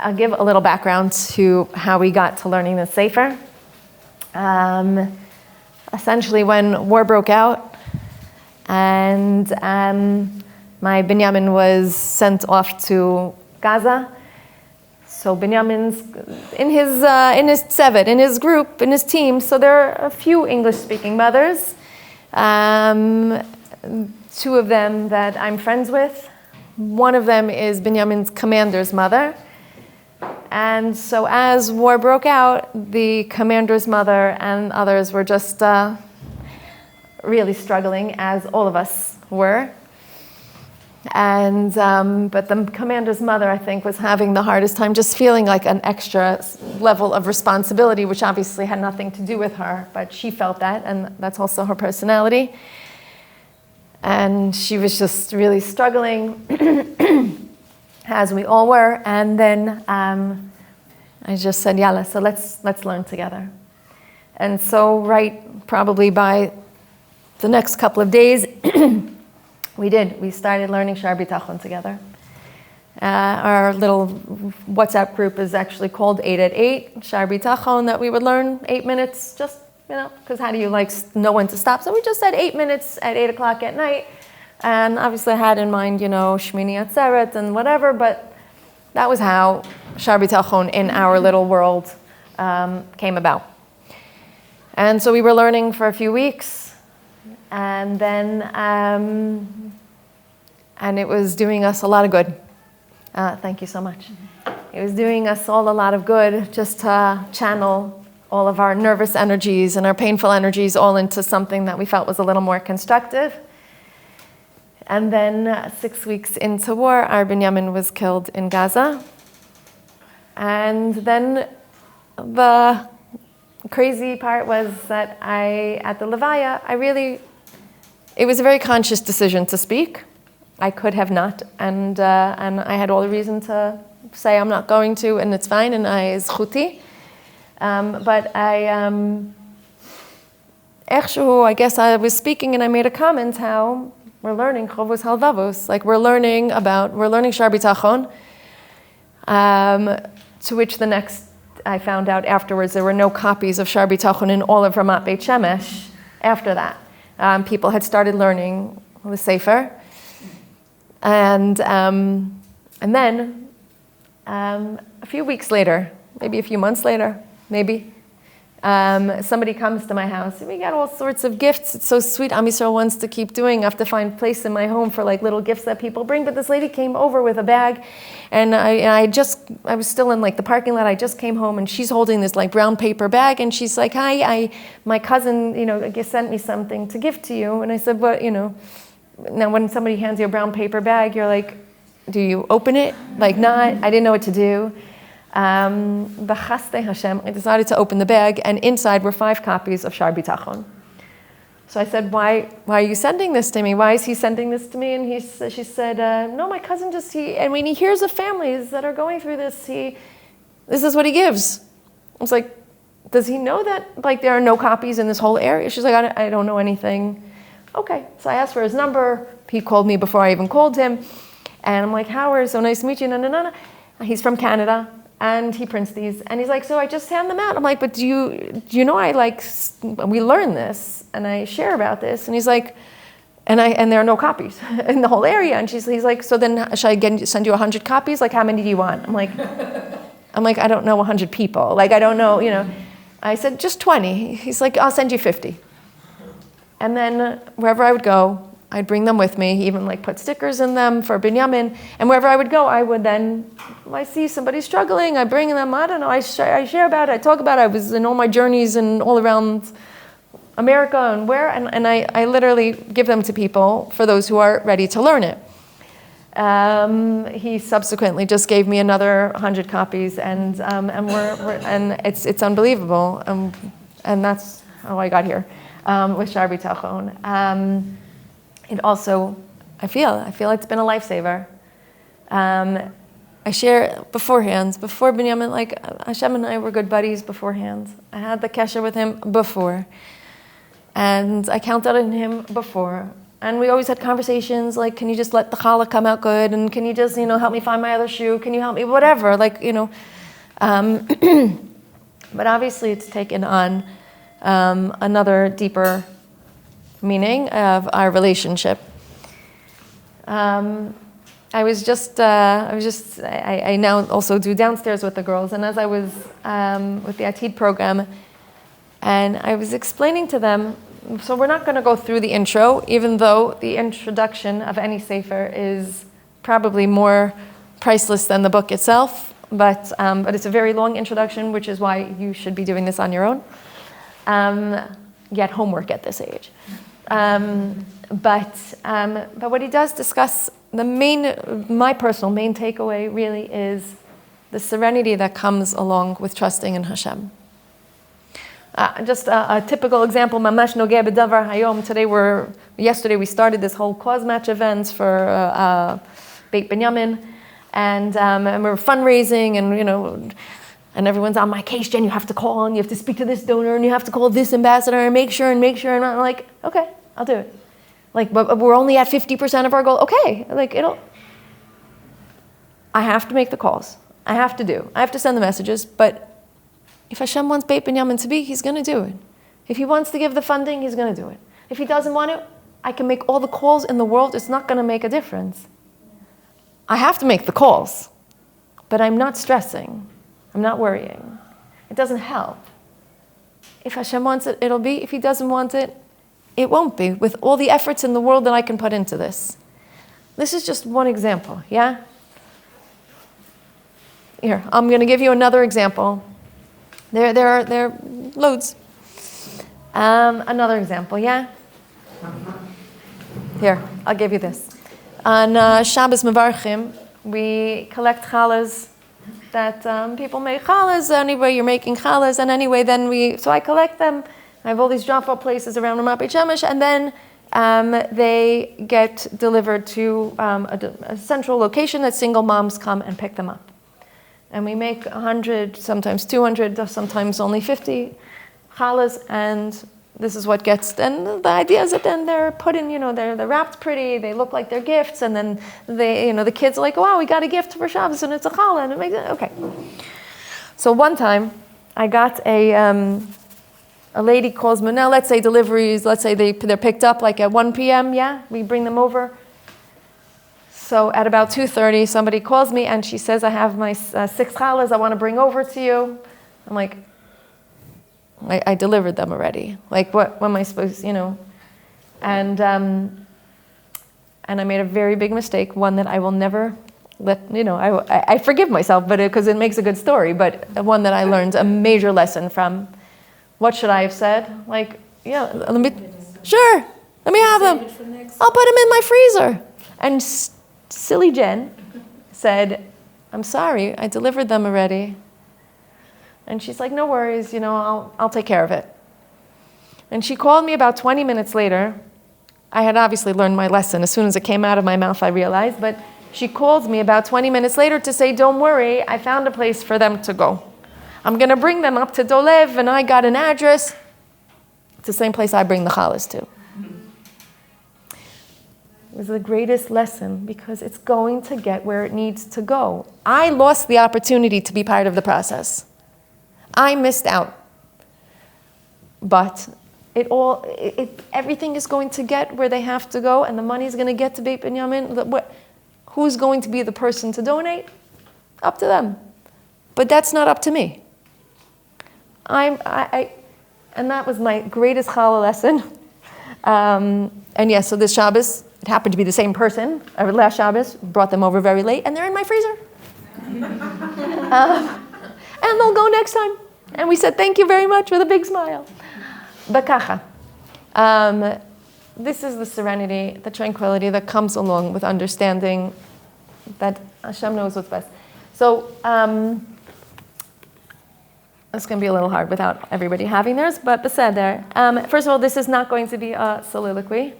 I'll give a little background to how we got to learning the Sefer. Essentially, when war broke out, and my Binyamin was sent off to Gaza. So Binyamin's in his tzevet, in his group, in his team. So there are a few English-speaking mothers. Two of them that I'm friends with. One of them is Binyamin's commander's mother. And so as war broke out, the commander's mother and others were just really struggling, as all of us were. And but the commander's mother, I think, was having the hardest time, just feeling like an extra level of responsibility, which obviously had nothing to do with her, but she felt that, and that's also her personality. And she was just really struggling, as we all were. And then I just said, "Yalla, so let's learn together." And so, probably by the next couple of days, we started learning Shaar HaBitachon together. Our little WhatsApp group is actually called 8 at 8, Shaar HaBitachon, that we would learn 8 minutes, just, because how do you know when to stop? So we just said 8 minutes at 8 o'clock at night. And obviously I had in mind, Shmini Atzeret and whatever, but that was how Shaar HaBitachon in our little world came about. And so we were learning for a few weeks. And then, and it was doing us a lot of good. Thank you so much. It was doing us all a lot of good, just to channel all of our nervous energies and our painful energies all into something that we felt was a little more constructive. And then 6 weeks into war, our Binyamin was killed in Gaza. And then the crazy part was that at the Levaya, it was a very conscious decision to speak. I could have not, and I had all the reason to say I'm not going to, and it's fine, and it's zchuti. But I guess I was speaking and I made a comment how we're learning Chovos Halvavos, like we're learning Shaar HaBitachon, to which the next, I found out afterwards, there were no copies of Shaar HaBitachon in all of Ramat Beit Shemesh after that. People had started learning the Sefer. And then a few weeks later, maybe a few months later, somebody comes to my house. We got all sorts of gifts. It's so sweet. OUisrael wants to keep doing. I have to find place in my home for little gifts that people bring. But this lady came over with a bag, and I was still in the parking lot. I just came home, and she's holding this brown paper bag, and she's like, "Hi, my cousin, sent me something to give to you." And I said, "What, Now when somebody hands you a brown paper bag, you're like, do you open it? Not, I didn't know what to do." B'chaste Hashem, I decided to open the bag, and inside were 5 copies of Shaar HaBitachon. So I said, why are you sending this to me? Why is he sending this to me? And she said, no, my cousin when he hears of families that are going through this, this is what he gives. I was like, does he know that there are no copies in this whole area? She's like, I don't know anything. Okay, so I asked for his number. He called me before I even called him. And I'm like, Howard, so nice to meet you. No. He's from Canada, and he prints these. And he's like, so I just hand them out. I'm like, but do you know we learn this, and I share about this. And he's like, and there are no copies in the whole area. And he's like, so then should I send you 100 copies? How many do you want? I'm like, I don't know 100 people. I don't know, I said, just 20. He's like, I'll send you 50. And then wherever I would go, I'd bring them with me. He even put stickers in them for Binyamin. And wherever I would go, I would then, I see somebody struggling, I bring them, I don't know, I share about it, I talk about it. I was in all my journeys and all around America and and I literally give them to people for those who are ready to learn it. He subsequently just gave me another 100 copies, and it's unbelievable. And that's how I got here. With Shaar HaBitachon. It also, I feel it's been a lifesaver. I share beforehand, before Binyamin, Hashem and I were good buddies beforehand. I had the kesher with him before. And I counted on him before. And we always had conversations like, can you just let the challah come out good? And can you just, help me find my other shoe? Can you help me? Whatever, But obviously it's taken on another deeper meaning of our relationship. I now also do downstairs with the girls, and as I was with the Atid program, and I was explaining to them, so we're not going to go through the intro, even though the introduction of any sefer is probably more priceless than the book itself, but it's a very long introduction, which is why you should be doing this on your own. Get homework at this age. But what he does discuss, my personal main takeaway really is the serenity that comes along with trusting in Hashem. Just a typical example, Mamash Nogeh B'Davar Hayom. Yesterday we started this whole cause match event for Beit Binyamin, and we're fundraising, and everyone's on my case, Jen, you have to call, and you have to speak to this donor, and you have to call this ambassador, and make sure, and I'm like, okay, I'll do it. But we're only at 50% of our goal. Okay, I have to make the calls. I have to send the messages, but if Hashem wants Beit Binyamin to be, He's going to do it. If He wants to give the funding, He's going to do it. If He doesn't want it, I can make all the calls in the world. It's not going to make a difference. I have to make the calls, but I'm not stressing. I'm not worrying. It doesn't help. If Hashem wants it, it'll be. If He doesn't want it, it won't be, with all the efforts in the world that I can put into this. This is just one example, yeah? Here, I'm going to give you another example. There are loads. Another example, yeah? Here, I'll give you this. On Shabbos Mevarchim, we collect challahs that people make challahs. Anyway, you're making challahs, and anyway, so I collect them. I have all these drop-off places around Ramat Beit Shemesh, and then they get delivered to a central location that single moms come and pick them up. And we make 100, sometimes 200, sometimes only 50 challahs, and this is what gets, then the idea is that then they're put in, they're wrapped pretty, they look like they're gifts, and then the kids are like, wow, we got a gift for Shabbos, and it's a challah, and it makes it, okay. So one time, I got a lady calls me, now let's say deliveries, let's say they're picked up like at 1 p.m., yeah? We bring them over. So at about 2:30, somebody calls me and she says, I have my 6 challahs I want to bring over to you. I'm like, I delivered them already. Like, what am I supposed, And I made a very big mistake, one that I will never let, I forgive myself, but because it makes a good story, but one that I learned a major lesson from. What should I have said? Like, yeah, let me have them. I'll put them in my freezer. And silly Jen said, I'm sorry, I delivered them already. And she's like, no worries, I'll take care of it. And she called me about 20 minutes later. I had obviously learned my lesson. As soon as it came out of my mouth, I realized. But she called me about 20 minutes later to say, don't worry, I found a place for them to go. I'm going to bring them up to Dolev, and I got an address. It's the same place I bring the challahs to. It was the greatest lesson because it's going to get where it needs to go. I lost the opportunity to be part of the process. I missed out. But everything is going to get where they have to go, and the money is going to get to Beit Binyamin. Who's going to be the person to donate? Up to them. But that's not up to me. And that was my greatest challah lesson. So this Shabbos, it happened to be the same person. Last Shabbos, brought them over very late, and they're in my freezer. And they'll go next time. And we said, thank you very much, with a big smile. Bakacha. This is the serenity, the tranquility that comes along with understanding that Hashem knows what's best. So, it's going to be a little hard without everybody having theirs, but beseder. First of all, this is not going to be a soliloquy.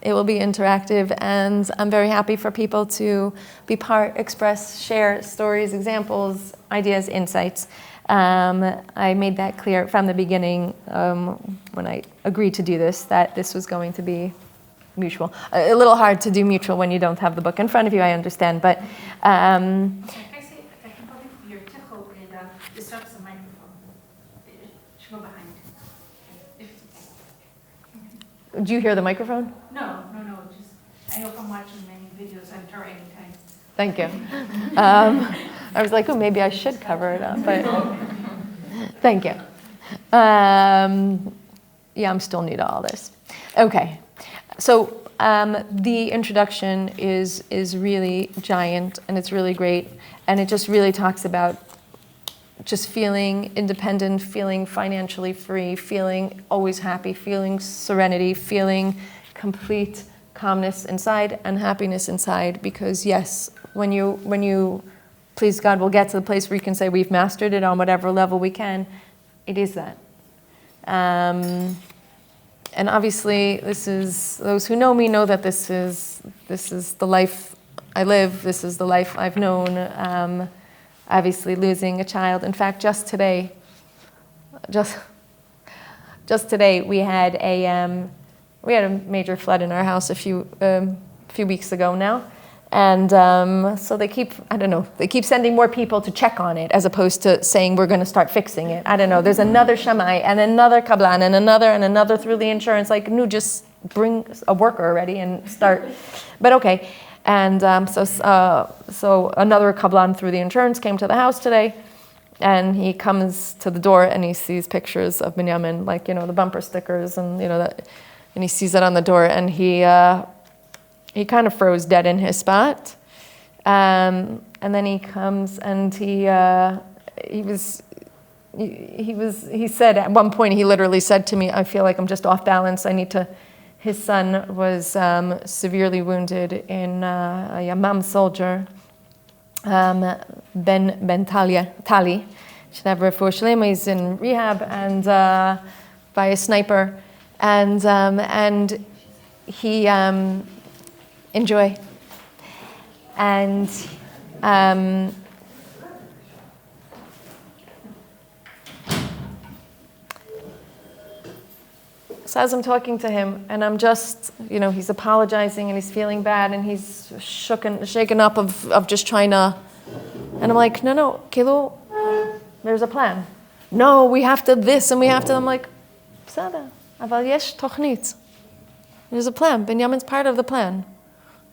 It will be interactive, and I'm very happy for people to be part, express, share stories, examples, ideas, insights. I made that clear from the beginning when I agreed to do this, that this was going to be mutual. A little hard to do mutual when you don't have the book in front of you, I understand. But disrupts the microphone. It should go behind. If it's okay. do you hear the microphone? No. Just I know from watching many videos on TORAH anytime. Thank you. I was like, oh, maybe I should cover it up, but thank you. Yeah, I'm still new to all this. Okay, so the introduction is really giant, and it's really great, and it just really talks about just feeling independent, feeling financially free, feeling always happy, feeling serenity, feeling complete calmness inside and happiness inside. Because yes, when you please God, will get to the place where you can say we've mastered it on whatever level we can. It is that. And obviously, this is, those who know me know that this is the life I live. This is the life I've known. Obviously, losing a child. In fact, just today, we had a major flood in our house a few weeks ago now. And so they keep sending more people to check on it, as opposed to saying we're going to start fixing it. I don't know. There's another shamai and another kablan and another through the insurance. Like, no, just bring a worker already and start. But okay. And so another kablan through the insurance came to the house today, and he comes to the door and he sees pictures of Binyamin, like, the bumper stickers and that, and he sees it on the door, and he kind of froze dead in his spot. And then he comes and he said at one point, he literally said to me, I feel like I'm just off balance. His son was severely wounded in a Yamam soldier, Ben Tali. Should have refuah shlema. He's in rehab and by a sniper, and he enjoy. And so as I'm talking to him, and I'm just, he's apologizing and he's feeling bad and he's shaken up of just trying to, and I'm like, no, Kilo, there's a plan. No, we have to this and we have to, I'm like, Sada, aval yesh tochnit. There's a plan. Binyamin's part of the plan.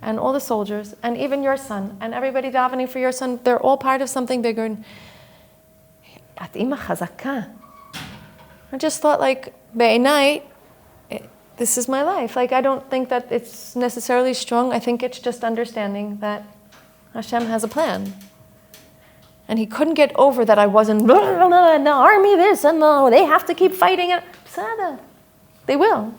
And all the soldiers, and even your son, and everybody davening for your son, they're all part of something bigger. At ima chazaka. I just thought, like, be'enai, this is my life. Like, I don't think that it's necessarily strong. I think it's just understanding that Hashem has a plan. And he couldn't get over that I wasn't, the army this, and no, they have to keep fighting. Sada, they will.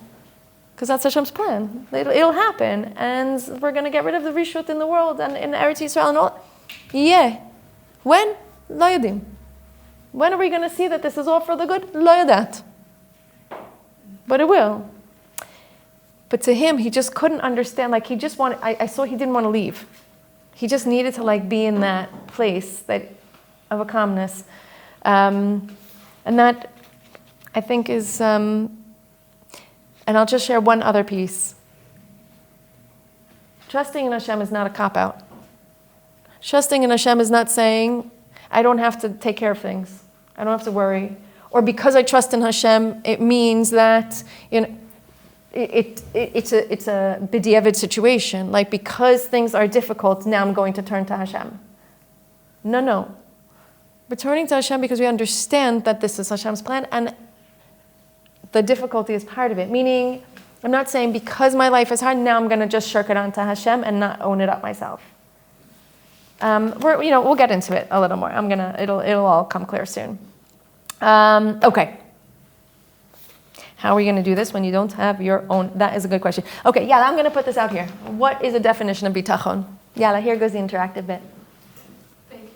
Because that's Hashem's plan. It'll happen. And we're going to get rid of the rishut in the world and in Eretz Yisrael and all. Yeah. When? Lo yadim. When are we going to see that this is all for the good? Lo yadat. But it will. But to him, he just couldn't understand. Like, he just wanted, I saw he didn't want to leave. He just needed to, like, be in that place of a calmness. And that, I think, is... and I'll just share one other piece. Trusting in Hashem is not a cop-out. Trusting in Hashem is not saying, I don't have to take care of things. I don't have to worry. Or because I trust in Hashem, it means that it's a b'diavad situation. Like, because things are difficult, now I'm going to turn to Hashem. No. We're turning to Hashem because we understand that this is Hashem's plan, and the difficulty is part of it. Meaning, I'm not saying because my life is hard, now I'm going to just shirk it onto Hashem and not own it up myself. We'll get into it a little more. It'll all come clear soon. Okay. How are you going to do this when you don't have your own? That is a good question. Okay, Yala, I'm going to put this out here. What is a definition of bitachon? Yala, here goes the interactive bit. Faith.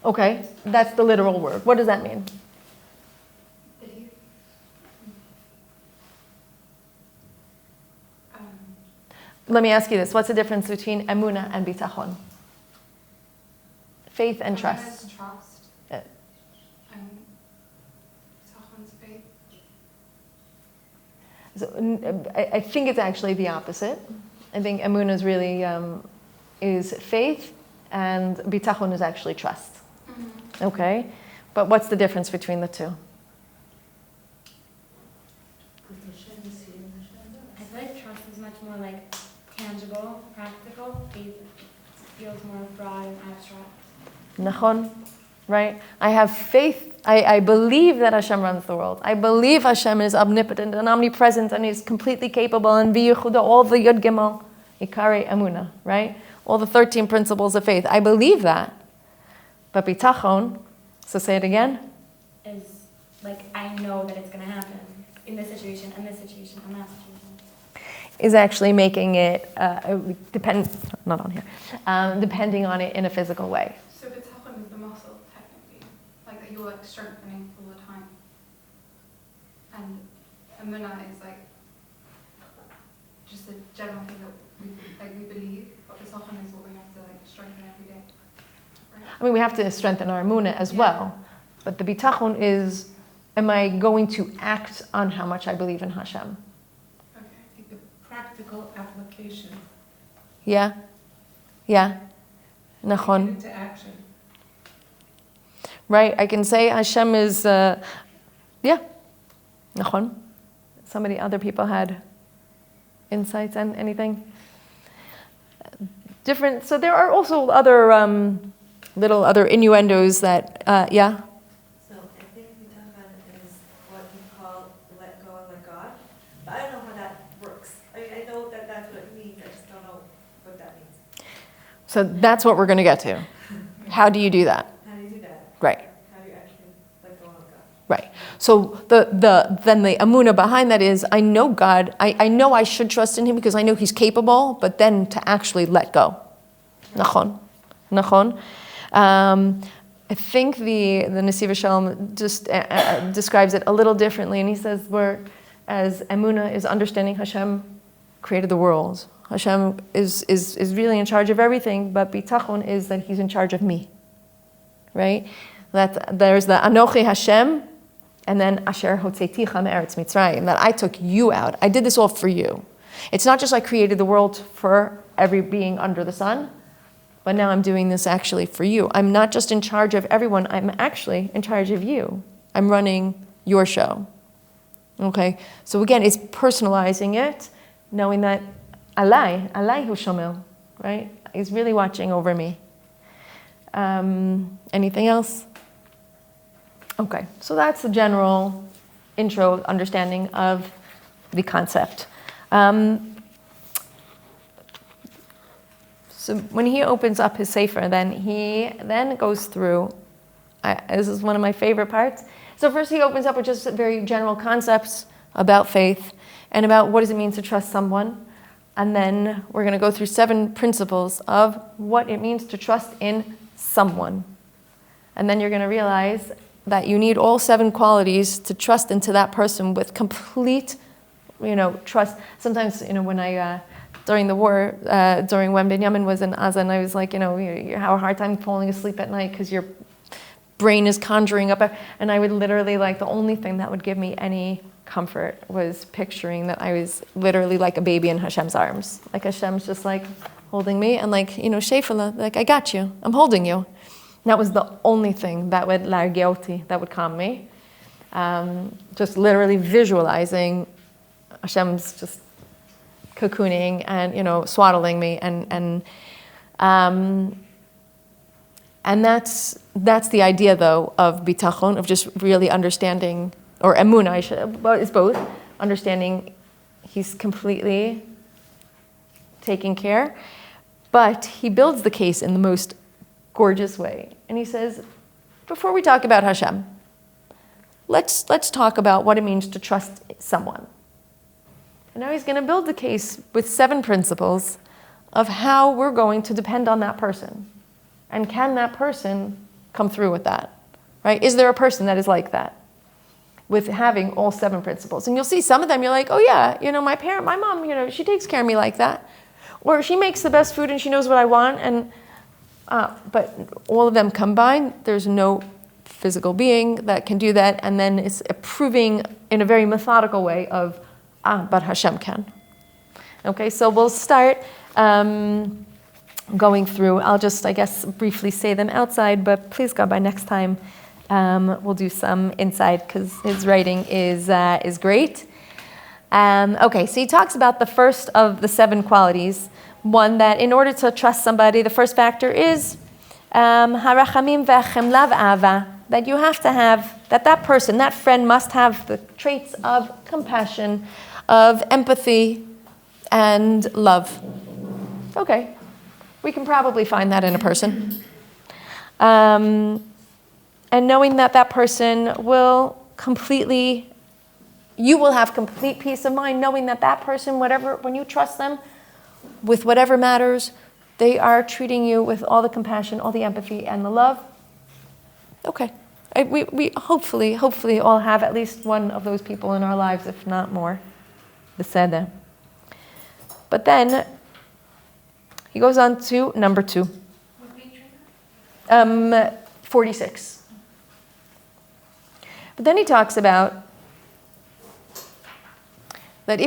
Okay, that's the literal word. What does that mean? Let me ask you this. What's the difference between emunah and bitachon? Faith and trust. Is trust. Bitachon's faith. I think it's actually the opposite. I think emunah is really is faith, and bitachon is actually trust. Mm-hmm. Okay, but what's the difference between the two? I feel like trust is much more like tangible, practical. Faith feels more broad and abstract. Nachon, right? I have faith. I believe that Hashem runs the world. I believe Hashem is omnipotent and omnipresent and is completely capable. And v'yichuda, all the Yud Gimel, Ikari Emunah, right? All the 13 principles of faith. I believe that. But bitachon, so say it again. Is like, I know that it's going to happen in this situation, and this situation, and that situation. Is actually making it not on here, depending on it in a physical way. So bitachon is the muscle, technically, like that you're like strengthening all the time. And emunah is like just a general thing that we believe, but bitachon is what we have to like strengthen every day. Right? I mean, we have to strengthen our emunah as well. But the bitachon is, am I going to act on how much I believe in Hashem? Okay. The practical application. Yeah? Yeah? Nachon. Into action. Right? I can say Hashem is, yeah. Nachon. Other people had insights and anything? Different, so there are also other, little other innuendos that, yeah? So I think bitachon is what you call let go and let God. But I don't know how that works. I mean, I know that that's what it means. I just don't know what that means. So that's what we're going to get to. How do you do that? How do you do that? Right. How do you actually let go and let God? Right. So then the emunah behind that is, I know God, I know I should trust in Him because I know He's capable, but then to actually let go. Nachon. Nachon. I think the Nesiv Shalom just describes it a little differently, and he says, whereas emunah is understanding Hashem created the world. Hashem is really in charge of everything, but bitachon is that He's in charge of me. Right? That there's the Anochi Hashem, and then Asher Hotzeiticha me'eretz Mitzrayim, that I took you out. I did this all for you. It's not just I created the world for every being under the sun, but now I'm doing this actually for you. I'm not just in charge of everyone, I'm actually in charge of you. I'm running your show. Okay? So again, it's personalizing it, knowing that Alai hu shomel, right? He's really watching over me. Anything else? Okay, so that's the general intro understanding of the concept. So when he opens up his sefer, then he goes through, this is one of my favorite parts. So first he opens up with just very general concepts about faith and about what does it mean to trust someone. And then we're going to go through 7 principles of what it means to trust in someone. And then you're going to realize that you need all 7 qualities to trust into that person with complete, trust. Sometimes, when I, during the war, during when Binyamin was in Gaza, and I was like, you have a hard time falling asleep at night because your brain is conjuring up. And I would literally, the only thing that would give me any comfort was picturing that I was literally like a baby in Hashem's arms. Like Hashem's just holding me and Shefala, I got you, I'm holding you. And that was the only thing that would largioti, that would calm me. Just literally visualizing Hashem's just cocooning and, swaddling me and that's the idea though of bitachon, of just really understanding, or emunah, but it's both, understanding He's completely taking care. But he builds the case in the most gorgeous way. And he says, before we talk about Hashem, let's talk about what it means to trust someone. And now he's going to build the case with 7 principles of how we're going to depend on that person. And can that person come through with that? Right? Is there a person that is like that? With having all 7 principles. And you'll see some of them, you're like, oh yeah, my mom, she takes care of me like that. Or she makes the best food and she knows what I want. And but all of them combined, there's no physical being that can do that. And then it's proving in a very methodical way of but Hashem can. Okay, so we'll start going through. I'll just, I guess, briefly say them outside, but please God, by next time we'll do some inside because his writing is great. Okay, so he talks about the first of the 7 qualities. One, that in order to trust somebody, the first factor is harachamim v'chemla v'ava, that you have to have, that person, that friend must have the traits of compassion, of empathy, and love. Okay, we can probably find that in a person. And knowing that person will you will have complete peace of mind knowing that person, when you trust them with whatever matters, they are treating you with all the compassion, all the empathy, and the love. Okay. We hopefully all have at least one of those people in our lives, if not more. Beseder. But then he goes on to number 2. What page are you 46. But then he talks about that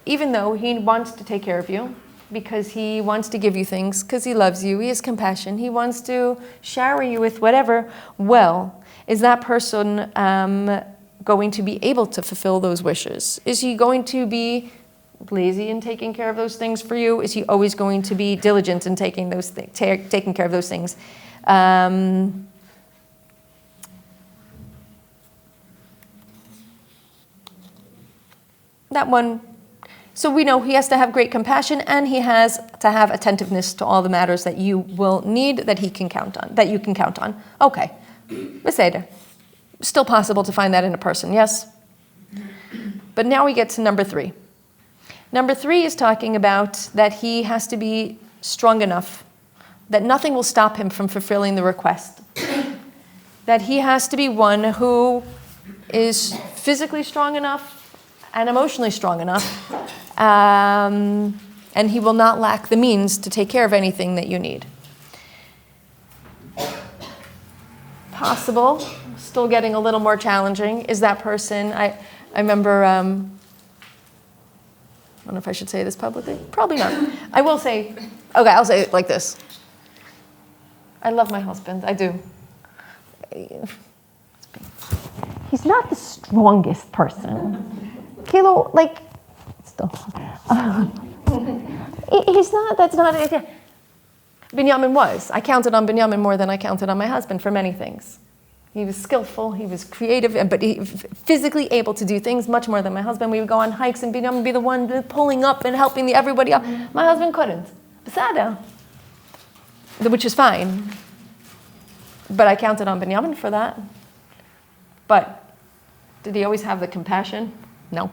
even though he wants to take care of you, because he wants to give you things, because he loves you, he has compassion, he wants to shower you with whatever, well, is that person going to be able to fulfill those wishes? Is he going to be lazy in taking care of those things for you? Is he always going to be diligent in taking care of those things? That one. So we know he has to have great compassion, and he has to have attentiveness to all the matters that you will need, that you can count on. Okay, Beseder. Still possible to find that in a person, yes? But now we get to number 3. Number 3 is talking about that he has to be strong enough, that nothing will stop him from fulfilling the request. That he has to be one who is physically strong enough and emotionally strong enough, and he will not lack the means to take care of anything that you need. Possible, still getting a little more challenging, is that person. I remember, I don't know if I should say this publicly. Probably not. I will say, okay, I'll say it like this. I love my husband, I do. He's not the strongest person. Kilo, like, still. He's not, that's not it. Binyamin was. I counted on Binyamin more than I counted on my husband for many things. He was skillful, he was creative, but he physically able to do things much more than my husband. We would go on hikes and Binyamin would be the one pulling up and helping everybody else. My husband couldn't. Besada. Which is fine. But I counted on Binyamin for that. But did he always have the compassion? No.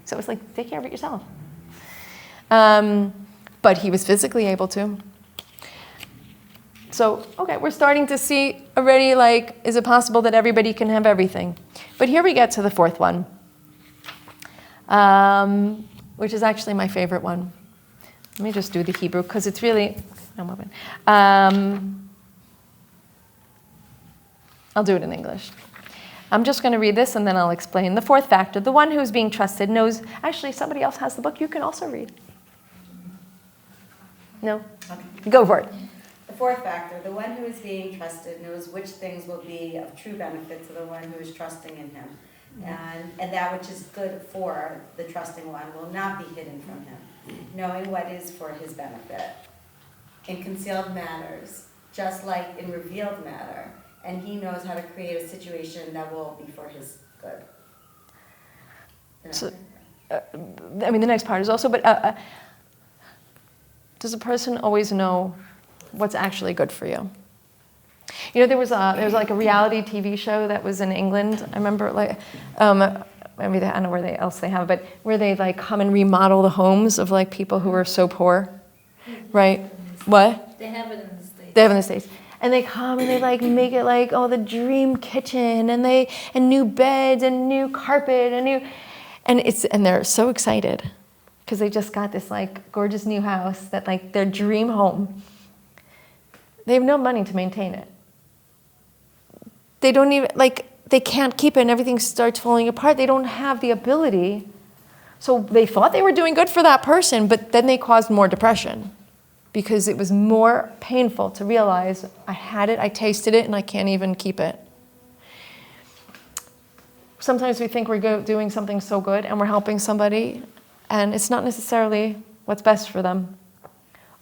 So it's like, take care of it yourself. But he was physically able to. So, okay, we're starting to see already, like, is it possible that everybody can have everything? But here we get to the 4th one, which is actually my favorite one. Let me just do the Hebrew, because it's really, no moment. I'll do it in English. I'm just going to read this and then I'll explain. The 4th factor, the one who is being trusted knows, actually somebody else has the book, you can also read. No? Okay. Go for it. The 4th factor, the one who is being trusted knows which things will be of true benefit to the one who is trusting in him. And that which is good for the trusting one will not be hidden from him, knowing what is for his benefit. In concealed matters, just like in revealed matter, and he knows how to create a situation that will be for his good. So, the next part is also, but does a person always know what's actually good for you? You know, there was like a reality TV show that was in England. I remember, like, I don't know where else they have, but where they like come and remodel the homes of like people who are so poor, right? What? They have it in the States. They have it in the States. And they come and they like make it like, oh, the dream kitchen, and new beds and new carpet and they're so excited because they just got this like gorgeous new house that like their dream home. They have no money to maintain it. They don't even, like, they can't keep it and everything starts falling apart. They don't have the ability. So they thought they were doing good for that person, but then they caused more depression because it was more painful to realize I had it, I tasted it, and I can't even keep it. Sometimes we think we're doing something so good and we're helping somebody, and it's not necessarily what's best for them.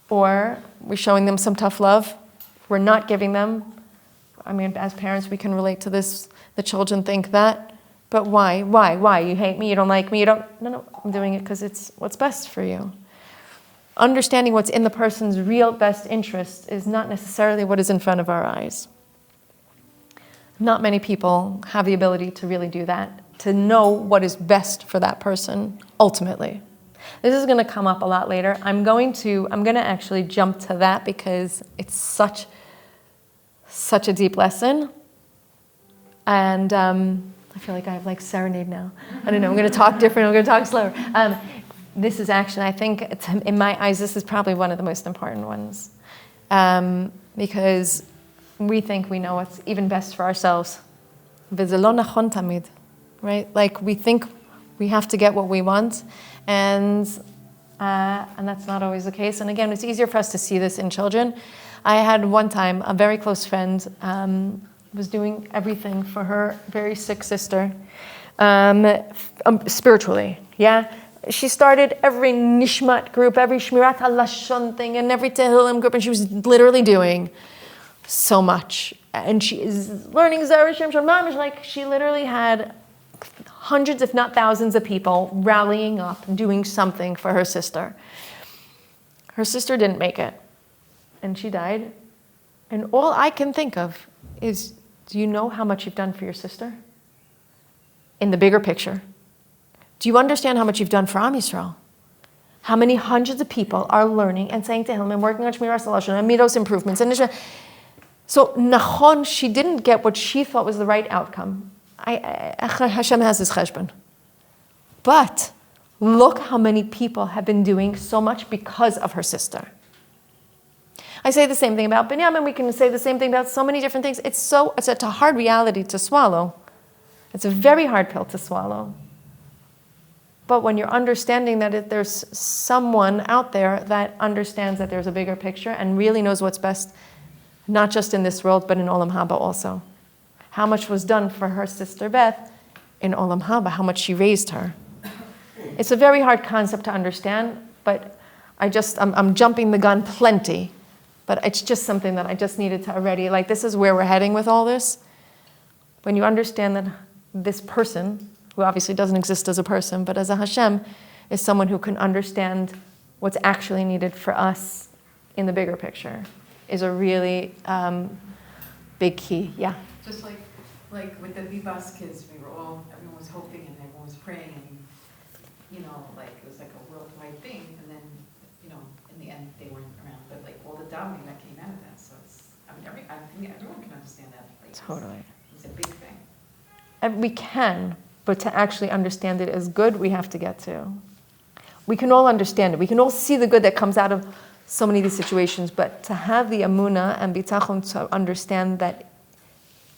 Or we're showing them some tough love. We're not giving them. I mean, as parents, we can relate to this. The children think that. But why? Why? You hate me? You don't like me? You don't? No, I'm doing it because it's what's best for you. Understanding what's in the person's real best interest is not necessarily what is in front of our eyes. Not many people have the ability to really do that, to know what is best for that person, ultimately. This is going to come up a lot later. I'm going to actually jump to that because it's such a deep lesson. And I feel like I have like serenade now. I don't know, I'm going to talk different, I'm going to talk slower. This is actually, I think, in my eyes, this is probably one of the most important ones. Because we think we know what's even best for ourselves. Right? Like we think we have to get what we want, and that's not always the case. And again, it's easier for us to see this in children. I had one time a very close friend was doing everything for her very sick sister, spiritually. Yeah, she started every nishmat group, every shmirat halashon thing, and every tehillim group, and she was literally doing so much. And she is learning Zereshim Shalmamish, like she literally had hundreds, if not thousands of people rallying up, doing something for her sister. Her sister didn't make it, and she died. And all I can think of is, do you know how much you've done for your sister? In the bigger picture. Do you understand how much you've done for OUisrael? How many hundreds of people are learning and saying to him and working on Shmiras Halashon and Midos improvements? So, Nachon, she didn't get what she thought was the right outcome. Hashem has his cheshbon. But look how many people have been doing so much because of her sister. I say the same thing about Binyamin. We can say the same thing about so many different things. It's a hard reality to swallow. It's a very hard pill to swallow. But when you're understanding that there's someone out there that understands that there's a bigger picture and really knows what's best, not just in this world, but in Olam Haba also. How much was done for her sister Beth in Olam Haba, how much she raised her. It's a very hard concept to understand, but I'm jumping the gun plenty. But it's just something that I just needed to already, like this is where we're heading with all this. When you understand that this person, who obviously doesn't exist as a person, but as a Hashem, is someone who can understand what's actually needed for us in the bigger picture, is a really big key. Yeah? Just like with the Vivas kids, everyone was hoping and everyone was praying, and like it was like a worldwide thing, and then in the end they weren't around, but like all the davening that came out of that, so I think everyone can understand that. Like, Totally. It's a big thing. And we can, but to actually understand it as good, we have to get to. We can all understand it. We can all see the good that comes out of so many of these situations, but to have the amuna and bitachon to understand that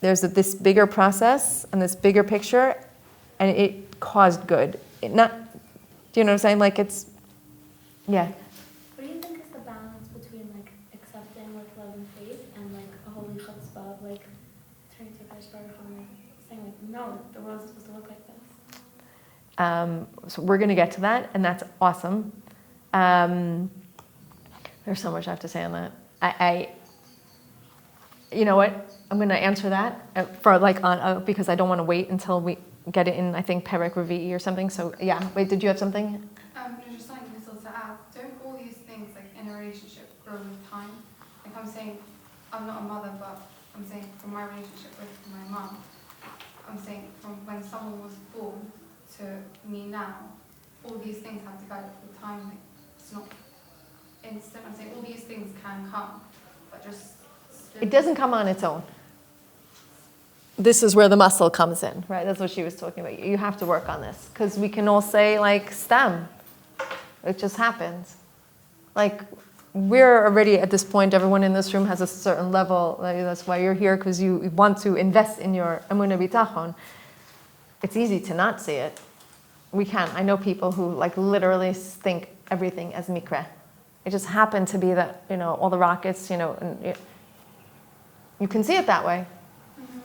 there's this bigger process and this bigger picture, and it caused good. Do you know what I'm saying? Like yeah. What do you think is the balance between like accepting with love and faith and like a holy chutzpah of like turning to First Baruch and like saying like, no, the world is supposed to look like this? So we're going to get to that, and that's awesome. There's so much I have to say on that. You know what? I'm going to answer that for because I don't want to wait until we get it in, I think, Perek Revi'i or something. So yeah, wait, did you have something? No, just something little to add. Don't all these things like in a relationship grow with time? Like I'm saying, I'm not a mother, but I'm saying from my relationship with my mum, I'm saying from when someone was born to me now, all these things have developed with time. Like, it's not instant. I'm saying all these things can come, but just it doesn't come on its own. This is where the muscle comes in, right? That's what she was talking about. You have to work on this because we can all say like stam. It just happens. Like we're already at this point, everyone in this room has a certain level, that's why you're here, because you want to invest in your emunah bitachon. It's easy to not see it. We can. I know people who like literally think everything as mikra. It just happened to be that, all the rockets, and you can see it that way.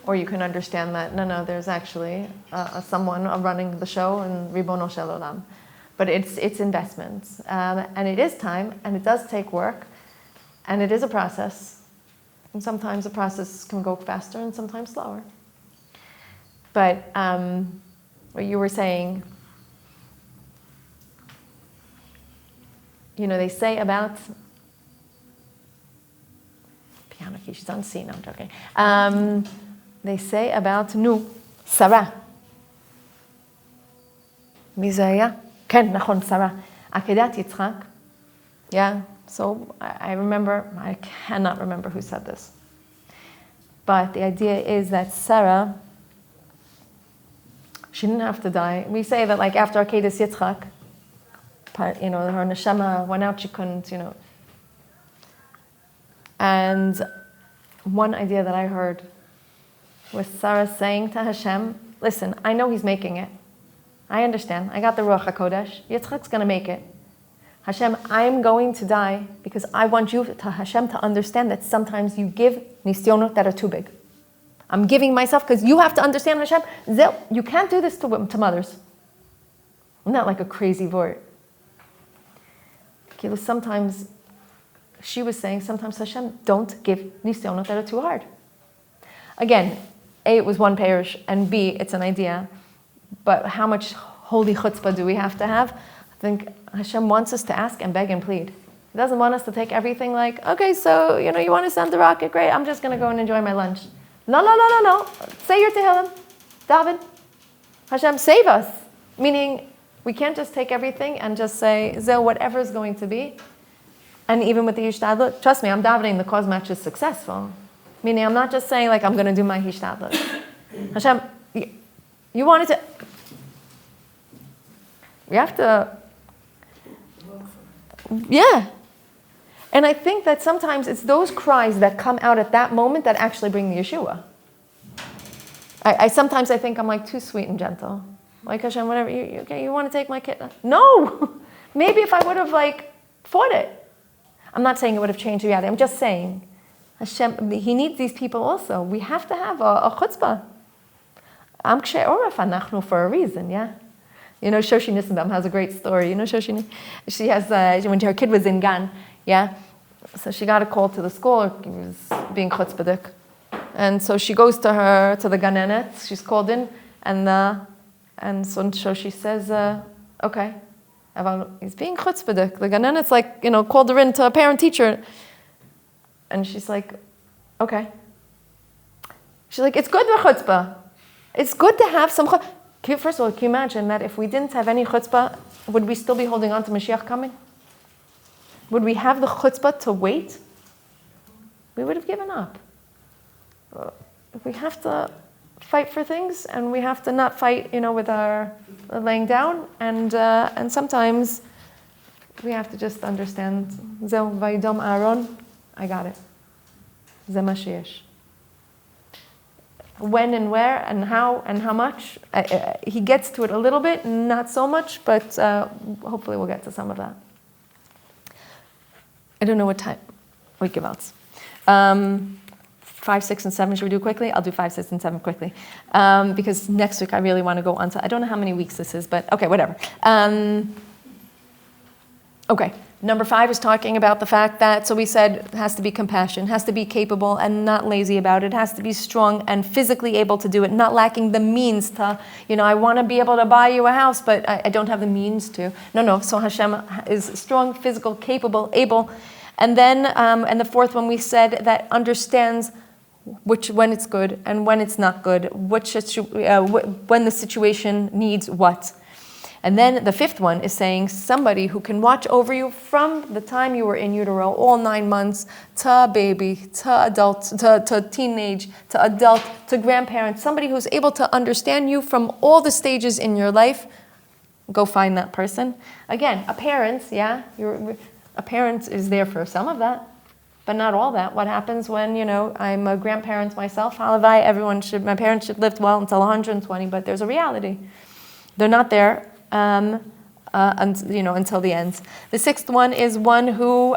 Or you can understand that, no, there's actually someone running the show and Ribono Shel Olam. But it's investments. And it is time, and it does take work, and it is a process. And sometimes the process can go faster and sometimes slower. But what you were saying, they say about piano key, she's on C, no, I'm joking. They say about Sarah. מי זה היה? כן, נכון, שרה. עקדת יצחק. Yeah, so I remember, I cannot remember who said this. But the idea is that Sarah, she didn't have to die. We say that like after Akedas Yitzchak, her neshama went out, she couldn't, And one idea that I heard was Sarah saying to Hashem, listen, I know he's making it. I understand. I got the Ruach HaKodesh. Yitzchak's going to make it. Hashem, I'm going to die because I want you, Hashem, to understand that sometimes you give nisyonot that are too big. I'm giving myself because you have to understand, Hashem, you can't do this to mothers. I'm not like a crazy word. Sometimes, she was saying, sometimes Hashem, don't give nisyonot that are too hard. Again, A, it was one parish, and B, it's an idea. But how much holy chutzpah do we have to have? I think Hashem wants us to ask and beg and plead. He doesn't want us to take everything like, okay, so, you want to send the rocket, great, I'm just going to go and enjoy my lunch. No. Say your tehillim. David, Hashem, save us. Meaning, we can't just take everything and just say, Zeh, whatever is going to be. And even with the hishtadlut, trust me, I'm davening the cause match is successful. Meaning, I'm not just saying like, I'm going to do my hishtadlut. Hashem, you wanted to... We have to... Yeah. And I think that sometimes it's those cries that come out at that moment that actually bring the Yeshua. I sometimes think I'm like too sweet and gentle. Like Hashem, whatever, you want to take my kid? No! Maybe if I would have fought it. I'm not saying it would have changed reality. I'm just saying, Hashem, he needs these people also. We have to have a chutzpah. Am kshe oraf anachnu for a reason, yeah? Shoshi Nissenbaum has a great story. Shoshi? She has, when her kid was in Gan, yeah? So she got a call to the school, he was being chutzpahdik. And so she goes to the ganenet, she's called in, and so Shoshi says, okay, he's being chutzpahdik. The ganenet's called her in to a parent-teacher. And she's like, okay. She's like, it's good with chutzpah. It's good to have some chutzpah. First of all, can you imagine that if we didn't have any chutzpah, would we still be holding on to Mashiach coming? Would we have the chutzpah to wait? We would have given up. We have to fight for things, and we have to not fight, with our laying down, and sometimes we have to just understand, Zeh vayidom Aaron, I got it. Zeh ma sheyesh. When and where and how much. He gets to it a little bit, not so much, but hopefully we'll get to some of that. I don't know what time. We give out. 5, 6, and 7, should we do quickly? I'll do 5, 6, and 7 quickly. Because next week I really want to go on to, I don't know how many weeks this is, but okay, whatever. Okay. Number 5 is talking about the fact that, so we said, it has to be compassion, has to be capable and not lazy about it, has to be strong and physically able to do it, not lacking the means to, I want to be able to buy you a house, but I don't have the means to. No, so Hashem is strong, physical, capable, able. And then, and the 4th one we said that understands when it's good and when it's not good, when the situation needs what. And then the 5th one is saying somebody who can watch over you from the time you were in utero, all 9 months, to baby, to adult, to teenage, to adult, to grandparent, somebody who's able to understand you from all the stages in your life. Go find that person. Again, a parent, yeah, A parent is there for some of that, but not all that. What happens when, I'm a grandparent myself? Halavai, my parents should live well until 120, but there's a reality. They're not there, until the end. The sixth one is one who,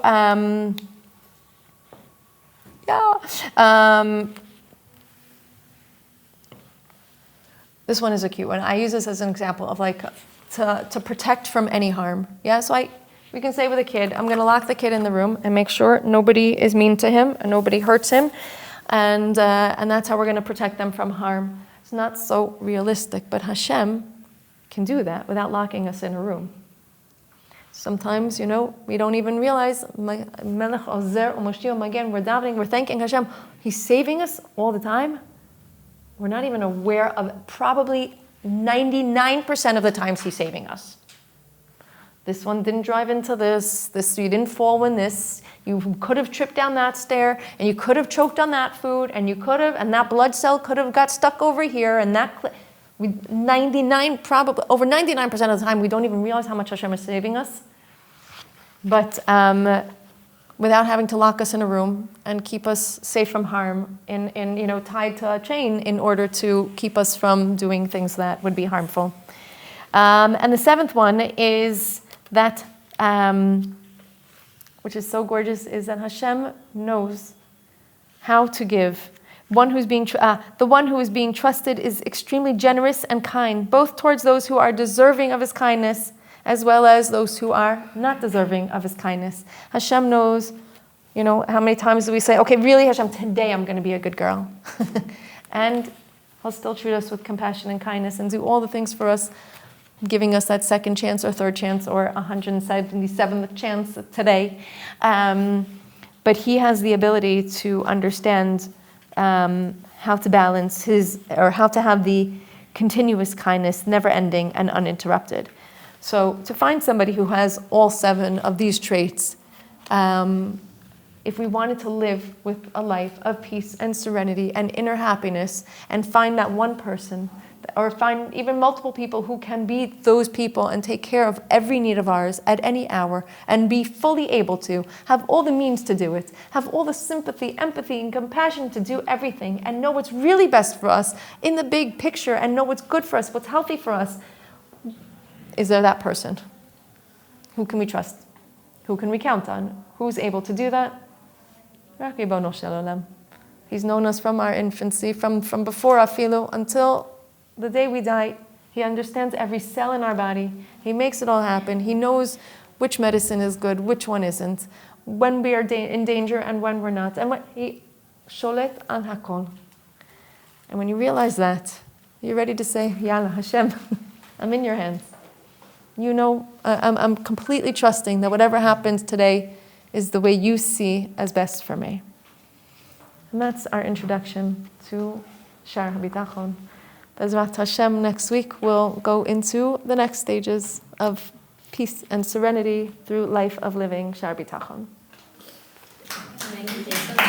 this one is a cute one. I use this as an example of to protect from any harm. Yeah, so we can say with a kid, I'm going to lock the kid in the room and make sure nobody is mean to him and nobody hurts him, and that's how we're going to protect them from harm. It's not so realistic, but Hashem can do that without locking us in a room. Sometimes, we don't even realize, Melech Ozer U'Moshiach Magen, we're davening, we're thanking Hashem. He's saving us all the time. We're not even aware of probably 99% of the times He's saving us. This one didn't drive into this, you didn't fall in this, you could have tripped down that stair, and you could have choked on that food, and and that blood cell could have got stuck over here, and over 99% of the time, we don't even realize how much Hashem is saving us. But without having to lock us in a room and keep us safe from harm, tied to a chain in order to keep us from doing things that would be harmful. And the seventh one is that, which is so gorgeous, is that Hashem knows how to give. The one who is being trusted is extremely generous and kind, both towards those who are deserving of His kindness, as well as those who are not deserving of His kindness. Hashem knows, how many times do we say, okay, really, Hashem, today I'm going to be a good girl. And He'll still treat us with compassion and kindness and do all the things for us, giving us that second chance or third chance or 177th chance today. But He has the ability to understand how to balance how to have the continuous kindness, never ending and uninterrupted. So to find somebody who has all 7 of these traits, if we wanted to live with a life of peace and serenity and inner happiness, and find that one person, or find even multiple people who can be those people and take care of every need of ours at any hour, and be fully able to have all the means to do it, have all the sympathy, empathy, and compassion to do everything, and know what's really best for us in the big picture, and know what's good for us, what's healthy for us. Is there that person? Who can we trust? Who can we count on? Who's able to do that? He's known us from our infancy, from before afilu until the day we die. He understands every cell in our body. He makes it all happen. He knows which medicine is good, which one isn't, when we are in danger and when we're not. And He sholet al hakol. And when you realize that, you're ready to say, Yalla, Hashem, I'm in your hands. I'm completely trusting that whatever happens today is the way you see as best for me. And that's our introduction to Shaar HaBitachon. Bezrat Hashem, next week we'll go into the next stages of peace and serenity through life of living Shaar HaBitachon. Thank you so much.